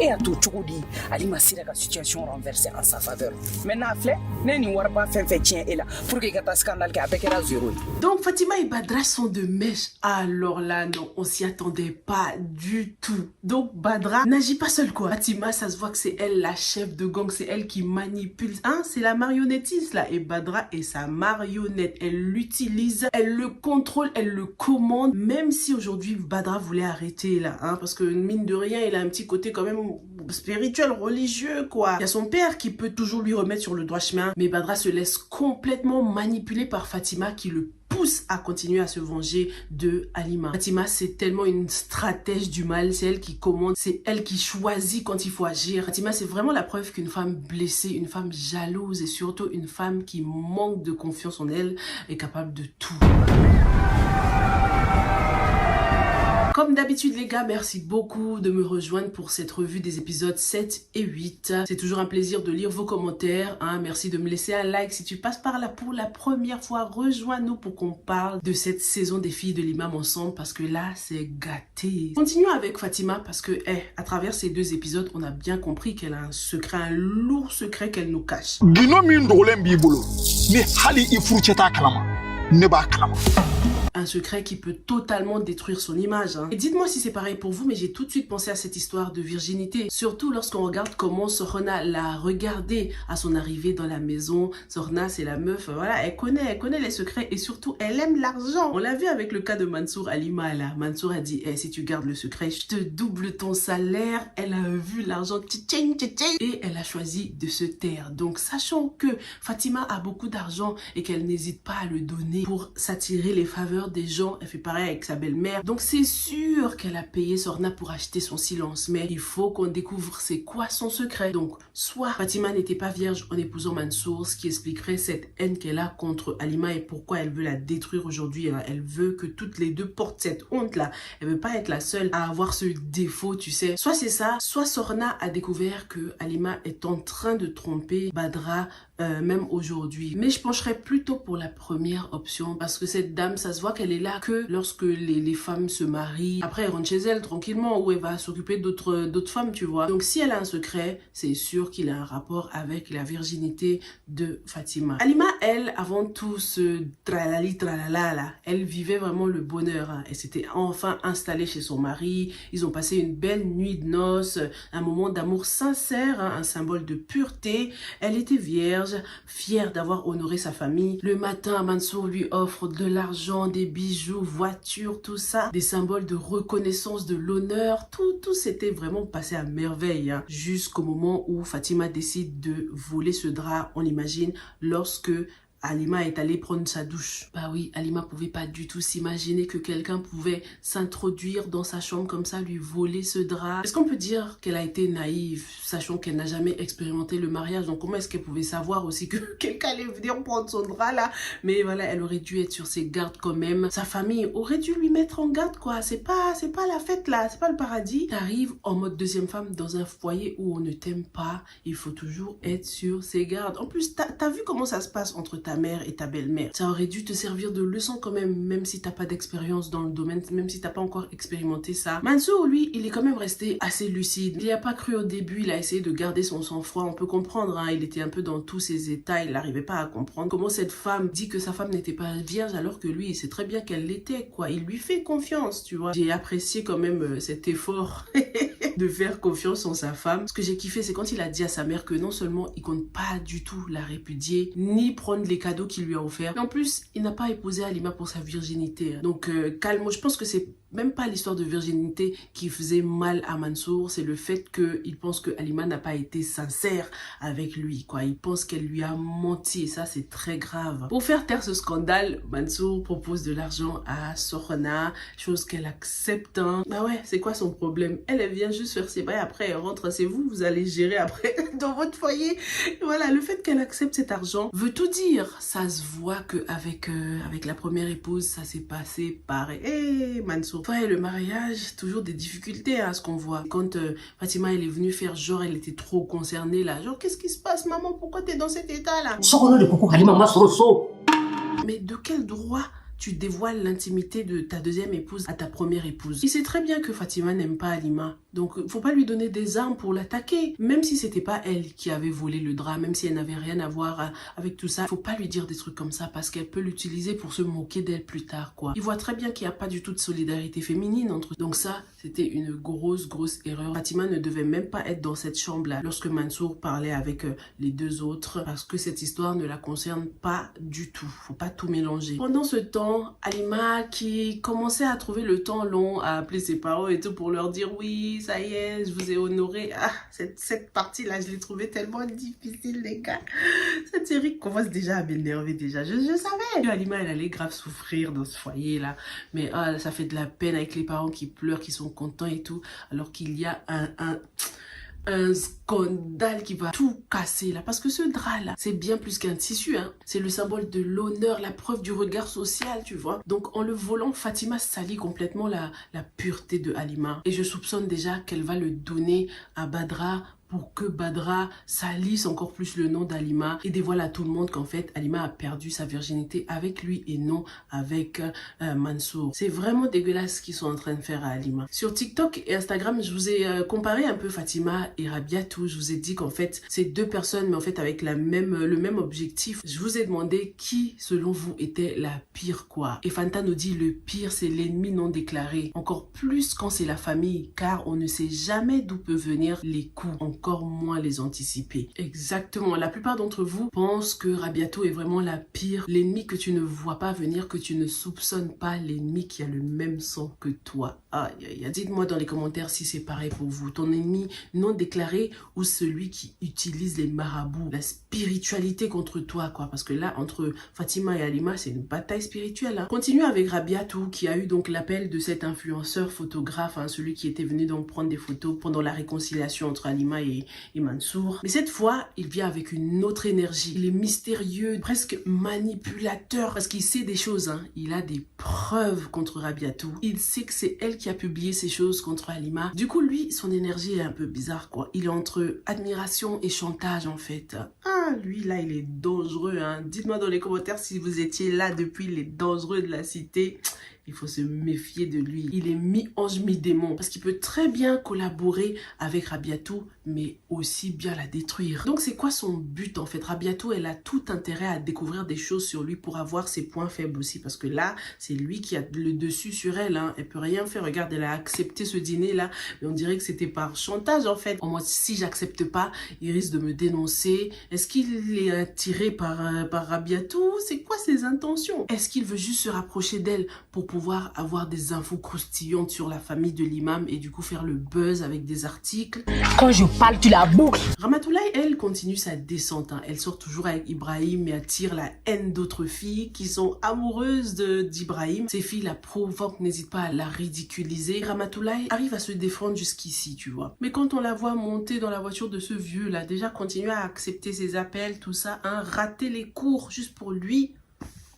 Et à tout Tchoudi, Alima sera la situation renversée en sa faveur. Maintenant, Flé, n'est-ni pas fait tien et là pour que ce scandale avec la zéro. Donc Fatima et Badra sont de mèche. Alors là, non, on s'y attendait pas du tout. Donc Badra n'agit pas seule quoi. Fatima, ça se voit que c'est elle la chef de gang, c'est elle qui manipule. Hein, c'est la marionnettiste là. Et Badra est sa marionnette. Elle l'utilise, elle le contrôle, elle le commande. Même si aujourd'hui Badra voulait arrêter là, hein, parce que mine de rien, il a un petit côté quand même spirituel, religieux quoi. Il y a son père qui peut toujours lui remettre sur le droit chemin, mais Badra se laisse complètement manipuler par Fatima qui le pousse à continuer à se venger de Halima. Fatima, c'est tellement une stratège du mal, c'est elle qui commande, c'est elle qui choisit quand il faut agir. Fatima, c'est vraiment la preuve qu'une femme blessée, une femme jalouse et surtout une femme qui manque de confiance en elle est capable de tout. Comme d'habitude les gars, merci beaucoup de me rejoindre pour cette revue des épisodes 7 et 8. C'est toujours un plaisir de lire vos commentaires. Hein. Merci de me laisser un like si tu passes par là pour la première fois. Rejoins-nous pour qu'on parle de cette saison des filles de l'imam ensemble parce que là, c'est gâté. Continuons avec Fatima parce que à travers ces 2 épisodes, on a bien compris qu'elle a un secret, un lourd secret qu'elle nous cache. Un secret qui peut totalement détruire son image. Hein. Et dites-moi si c'est pareil pour vous, mais j'ai tout de suite pensé à cette histoire de virginité. Surtout lorsqu'on regarde comment Sorna l'a regardée à son arrivée dans la maison. Sorna, c'est la meuf, voilà, elle connaît les secrets et surtout, elle aime l'argent. On l'a vu avec le cas de Mansour Halima, là. Mansour a dit, si tu gardes le secret, je te double ton salaire. Elle a vu l'argent, et elle a choisi de se taire. Donc, sachant que Fatima a beaucoup d'argent et qu'elle n'hésite pas à le donner pour s'attirer les faveurs des gens, elle fait pareil avec sa belle-mère. Donc c'est sûr qu'elle a payé Sorna pour acheter son silence, mais il faut qu'on découvre c'est quoi son secret. Donc soit Fatima n'était pas vierge en épousant Mansour, ce qui expliquerait cette haine qu'elle a contre Halima et pourquoi elle veut la détruire aujourd'hui. Elle veut que toutes les deux portent cette honte là. Elle veut pas être la seule à avoir ce défaut, tu sais. Soit c'est ça, soit Sorna a découvert que Halima est en train de tromper Badra même aujourd'hui. Mais je pencherais plutôt pour la première option parce que cette dame, ça se voit qu'elle est là que lorsque les femmes se marient. Après, elle rentre chez elle tranquillement où elle va s'occuper d'autres femmes, tu vois. Donc, si elle a un secret, c'est sûr qu'il a un rapport avec la virginité de Fatima. Halima, elle, avant tout ce tralali tralala là, elle vivait vraiment le bonheur. Hein. Elle s'était enfin installée chez son mari. Ils ont passé une belle nuit de noces, un moment d'amour sincère, hein, un symbole de pureté. Elle était vierge, fière d'avoir honoré sa famille. Le matin, Mansour lui offre de l'argent, des bijoux, voitures, tout ça, des symboles de reconnaissance de l'honneur, tout s'était vraiment passé à merveille, hein, jusqu'au moment où Fatima décide de voler ce drap, on l'imagine, lorsque Halima est allée prendre sa douche. Bah oui, Halima pouvait pas du tout s'imaginer que quelqu'un pouvait s'introduire dans sa chambre comme ça, lui voler ce drap. Est-ce qu'on peut dire qu'elle a été naïve, sachant qu'elle n'a jamais expérimenté le mariage? Donc comment est-ce qu'elle pouvait savoir aussi que quelqu'un allait venir prendre son drap là? Mais voilà, elle aurait dû être sur ses gardes quand même. Sa famille aurait dû lui mettre en garde quoi. C'est pas la fête là, c'est pas le paradis. T'arrives en mode deuxième femme dans un foyer où on ne t'aime pas. Il faut toujours être sur ses gardes. En plus, t'as vu comment ça se passe entre ta mère et ta belle-mère. Ça aurait dû te servir de leçon quand même, même si t'as pas d'expérience dans le domaine, même si t'as pas encore expérimenté ça. Mansour, lui, il est quand même resté assez lucide. Il n'y a pas cru au début, il a essayé de garder son sang-froid. On peut comprendre, hein, il était un peu dans tous ses états, il n'arrivait pas à comprendre comment cette femme dit que sa femme n'était pas vierge alors que lui, il sait très bien qu'elle l'était, quoi. Il lui fait confiance, tu vois. J'ai apprécié quand même cet effort de faire confiance en sa femme. Ce que j'ai kiffé, c'est quand il a dit à sa mère que non seulement il compte pas du tout la répudier, ni prendre les cadeaux qu'il lui a offerts, mais en plus, il n'a pas épousé Halima pour sa virginité. Donc, calme, je pense que c'est même pas l'histoire de virginité qui faisait mal à Mansour, c'est le fait qu'il pense que Halima n'a pas été sincère avec lui, quoi. Il pense qu'elle lui a menti et ça, c'est très grave. Pour faire taire ce scandale, Mansour propose de l'argent à Sorna, chose qu'elle accepte. Hein. Bah ouais, c'est quoi son problème? Elle vient juste faire ses bails, après elle rentre, c'est vous, vous allez gérer après dans votre foyer. Voilà, le fait qu'elle accepte cet argent veut tout dire. Ça se voit qu'avec avec la première épouse, ça s'est passé pareil. Mansour, ouais, le mariage, toujours des difficultés à ce qu'on voit. Quand Fatima elle est venue faire genre elle était trop concernée là, genre qu'est-ce qui se passe maman, pourquoi t'es dans cet état là? Mais de quel droit tu dévoiles l'intimité de ta deuxième épouse à ta première épouse. Il sait très bien que Fatima n'aime pas Halima. Donc, faut pas lui donner des armes pour l'attaquer. Même si c'était pas elle qui avait volé le drap, même si elle n'avait rien à voir avec tout ça, faut pas lui dire des trucs comme ça parce qu'elle peut l'utiliser pour se moquer d'elle plus tard, quoi. Il voit très bien qu'il n'y a pas du tout de solidarité féminine entre eux. Donc ça, c'était une grosse erreur. Fatima ne devait même pas être dans cette chambre-là lorsque Mansour parlait avec les deux autres parce que cette histoire ne la concerne pas du tout. Faut pas tout mélanger. Pendant ce temps, Halima qui commençait à trouver le temps long à appeler ses parents et tout pour leur dire oui, ça y est, je vous ai honoré. Ah, cette partie-là, je l'ai trouvée tellement difficile, les gars. Cette série commence déjà à m'énerver déjà. Je savais que Halima, elle allait grave souffrir dans ce foyer-là. Mais ça fait de la peine avec les parents qui pleurent, qui sont contents et tout, alors qu'il y a un scandale qui va tout casser là, parce que ce drap là, c'est bien plus qu'un tissu, hein. C'est le symbole de l'honneur, la preuve du regard social, tu vois. Donc en le volant, Fatima salit complètement la pureté de Halima, et je soupçonne déjà qu'elle va le donner à Badra pour que Badra salisse encore plus le nom d'Halima et dévoile à tout le monde qu'en fait Halima a perdu sa virginité avec lui et non avec Mansour. C'est vraiment dégueulasse ce qu'ils sont en train de faire à Halima. Sur TikTok et Instagram, je vous ai comparé un peu Fatima et Rabiatou. Je vous ai dit qu'en fait c'est deux personnes mais en fait avec le même objectif. Je vous ai demandé qui selon vous était la pire, quoi. Et Fanta nous dit le pire c'est l'ennemi non déclaré. Encore plus quand c'est la famille, car on ne sait jamais d'où peuvent venir les coups, encore moins les anticiper. Exactement, la plupart d'entre vous pensent que Rabiatou est vraiment la pire, l'ennemi que tu ne vois pas venir, que tu ne soupçonnes pas, l'ennemi qui a le même sang que toi. Dites-moi dans les commentaires si c'est pareil pour vous, ton ennemi non déclaré ou celui qui utilise les marabouts, la spiritualité contre toi, quoi. Parce que là, entre Fatima et Halima, c'est une bataille spirituelle, hein. Continue avec Rabiatou qui a eu donc l'appel de cet influenceur photographe, hein, celui qui était venu donc prendre des photos pendant la réconciliation entre Halima et Mansour. Mais cette fois, il vient avec une autre énergie. Il est mystérieux, presque manipulateur, parce qu'il sait des choses, hein. Il a des preuves contre Rabiatou. Il sait que c'est elle qui a publié ces choses contre Halima. Du coup, lui, son énergie est un peu bizarre, quoi. Il est entre admiration et chantage, en fait. Lui, là, il est dangereux, hein. Dites-moi dans les commentaires si vous étiez là depuis les dangereux de la cité. Il faut se méfier de lui. Il est mi-ange, mi-démon. Parce qu'il peut très bien collaborer avec Rabiatou, mais aussi bien la détruire. Donc, c'est quoi son but, en fait? Rabiatou, elle a tout intérêt à découvrir des choses sur lui pour avoir ses points faibles aussi. Parce que là, c'est lui qui a le dessus sur elle, hein. Elle peut rien faire. Regarde, elle a accepté ce dîner-là. Mais on dirait que c'était par chantage, en fait. En mode, si j'accepte pas, il risque de me dénoncer. Est-ce qu'il est attiré par Rabiatou? C'est quoi ses intentions? Est-ce qu'il veut juste se rapprocher d'elle pour pouvoir avoir des infos croustillantes sur la famille de l'imam et du coup faire le buzz avec des articles? Quand je parle, tu la boucles. Ramatoulaye, elle, continue sa descente, hein. Elle sort toujours avec Ibrahim et attire la haine d'autres filles qui sont amoureuses d'Ibrahim. Ces filles la provoquent, n'hésite pas à la ridiculiser. Ramatoulaye arrive à se défendre jusqu'ici, tu vois. Mais quand on la voit monter dans la voiture de ce vieux-là, déjà continuer à accepter ses appels, tout ça, hein, rater les cours juste pour lui.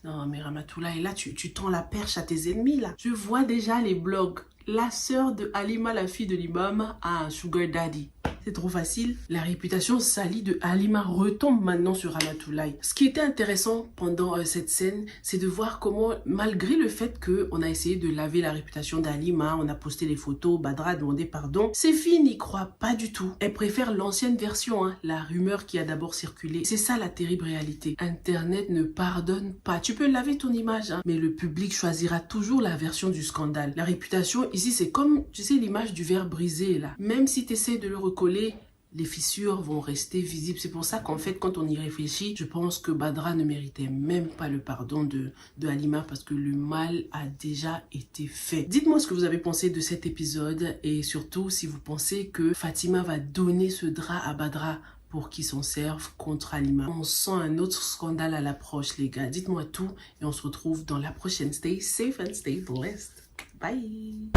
Non, mais Ramatoulaye, là, tu tends la perche à tes ennemis, là. Je vois déjà les blogs. La sœur de Halima, la fille de l'imam, a un sugar daddy. C'est trop facile. La réputation salie de Halima retombe maintenant sur Ramatoulaye. Ce qui était intéressant pendant cette scène, c'est de voir comment, malgré le fait qu'on a essayé de laver la réputation d'Halima, on a posté les photos, Badra a demandé pardon, ces filles n'y croient pas du tout. Elles préfèrent l'ancienne version, hein, la rumeur qui a d'abord circulé. C'est ça la terrible réalité. Internet ne pardonne pas. Tu peux laver ton image, hein, mais le public choisira toujours la version du scandale. La réputation, ici, c'est comme, tu sais, l'image du verre brisé, là. Même si tu essaies de le recoller, les fissures vont rester visibles. C'est pour ça qu'en fait, quand on y réfléchit, je pense que Badra ne méritait même pas le pardon de Halima parce que le mal a déjà été fait. Dites-moi ce que vous avez pensé de cet épisode et surtout si vous pensez que Fatima va donner ce drap à Badra pour qu'il s'en serve contre Halima. On sent un autre scandale à l'approche, les gars. Dites-moi tout et on se retrouve dans la prochaine. Stay safe and stay blessed. Bye!